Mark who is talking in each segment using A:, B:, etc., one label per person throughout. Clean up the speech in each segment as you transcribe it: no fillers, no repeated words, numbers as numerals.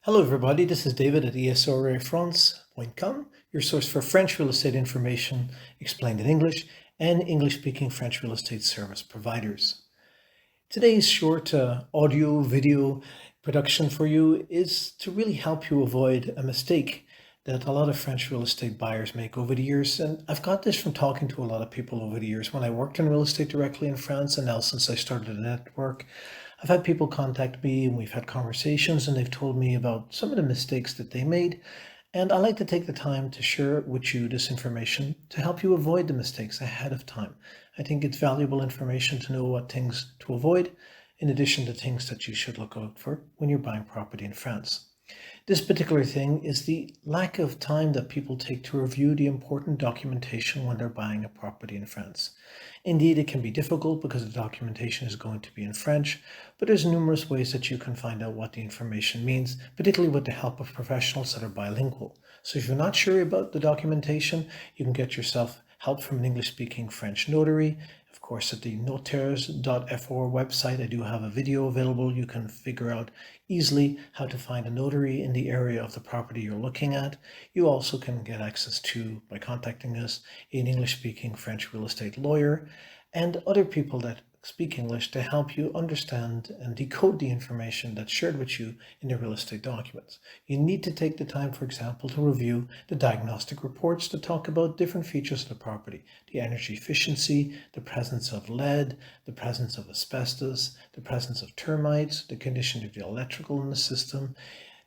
A: Hello everybody, this is David at esorefrance.com, your source for French real estate information explained in English and English-speaking French real estate service providers. Today's short audio-video production for you is to really help you avoid a mistake that a lot of French real estate buyers make over the years. And I've got this from talking to a lot of people over the years. When I worked in real estate directly in France, and now since I started a network, I've had people contact me and we've had conversations and they've told me about some of the mistakes that they made. And I like to take the time to share with you this information to help you avoid the mistakes ahead of time. I think it's valuable information to know what things to avoid, in addition to things that you should look out for when you're buying property in France. This particular thing is the lack of time that people take to review the important documentation when they're buying a property in France. Indeed, it can be difficult because the documentation is going to be in French, but there's numerous ways that you can find out what the information means, particularly with the help of professionals that are bilingual. So if you're not sure about the documentation, you can get yourself help from an English-speaking French notary. Of course, at the notaires.fr website, I do have a video available. You can figure out easily how to find a notary in the area of the property you're looking at. You also can get access to, by contacting us, an English-speaking French real estate lawyer and other people that speak English to help you understand and decode the information that's shared with you in the real estate documents. You need to take the time, for example, to review the diagnostic reports that talk about different features of the property, the energy efficiency, the presence of lead, the presence of asbestos, the presence of termites, the condition of the electrical in the system.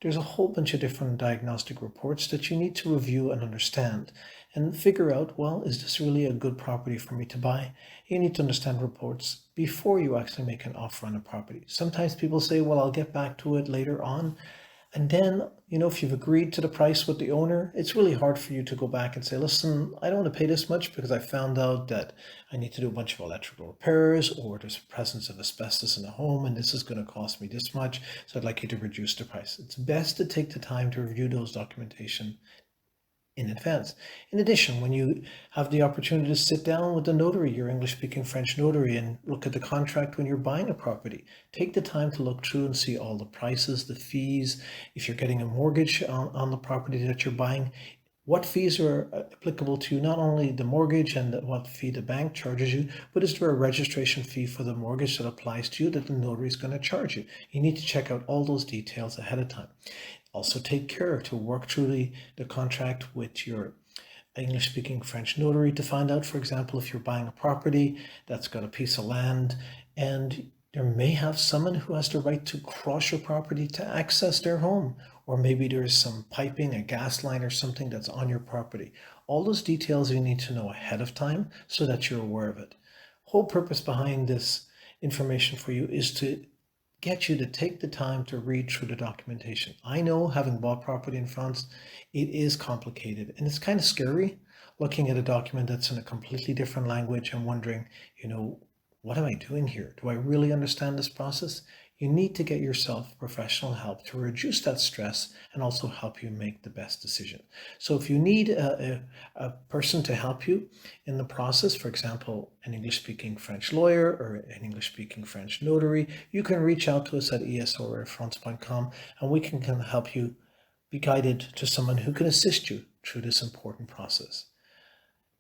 A: There's a whole bunch of different diagnostic reports that you need to review and understand and figure out, well, is this really a good property for me to buy? You need to understand reports before you actually make an offer on a property. Sometimes people say, well, I'll get back to it later on. And then, if you've agreed to the price with the owner, it's really hard for you to go back and say, listen, I don't want to pay this much because I found out that I need to do a bunch of electrical repairs, or there's presence of asbestos in the home and this is going to cost me this much, so I'd like you to reduce the price. It's best to take the time to review those documentation in advance. In addition, when you have the opportunity to sit down with the notary, your English-speaking French notary, and look at the contract when you're buying a property, take the time to look through and see all the prices, the fees. If you're getting a mortgage on the property that you're buying, what fees are applicable to you, not only the mortgage and what fee the bank charges you, but is there a registration fee for the mortgage that applies to you that the notary is going to charge you? You need to check out all those details ahead of time. Also take care to work through the contract with your English-speaking French notary to find out, for example, if you're buying a property that's got a piece of land and there may have someone who has the right to cross your property to access their home, or maybe there's some piping, a gas line or something that's on your property. All those details you need to know ahead of time so that you're aware of it. Whole purpose behind this information for you is to get you to take the time to read through the documentation. I know, having bought property in France, it is complicated and it's kind of scary looking at a document that's in a completely different language and wondering, what am I doing here? Do I really understand this process? You need to get yourself professional help to reduce that stress and also help you make the best decision. So if you need a person to help you in the process, for example, an English-speaking French lawyer or an English-speaking French notary, you can reach out to us at esorefrance.com and we can help you be guided to someone who can assist you through this important process.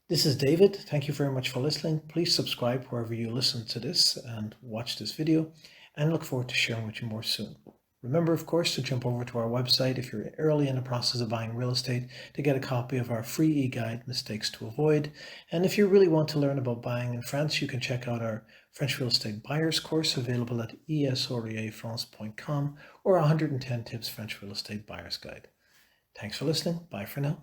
A: This is David. Thank you very much for listening. Please subscribe wherever you listen to this and watch this video, and look forward to sharing with you more soon. Remember, of course, to jump over to our website if you're early in the process of buying real estate to get a copy of our free e-guide, Mistakes to Avoid. And if you really want to learn about buying in France, you can check out our French real estate buyers course available at esorefrance.com, or 110 Tips French Real Estate Buyer's Guide. Thanks for listening. Bye for now.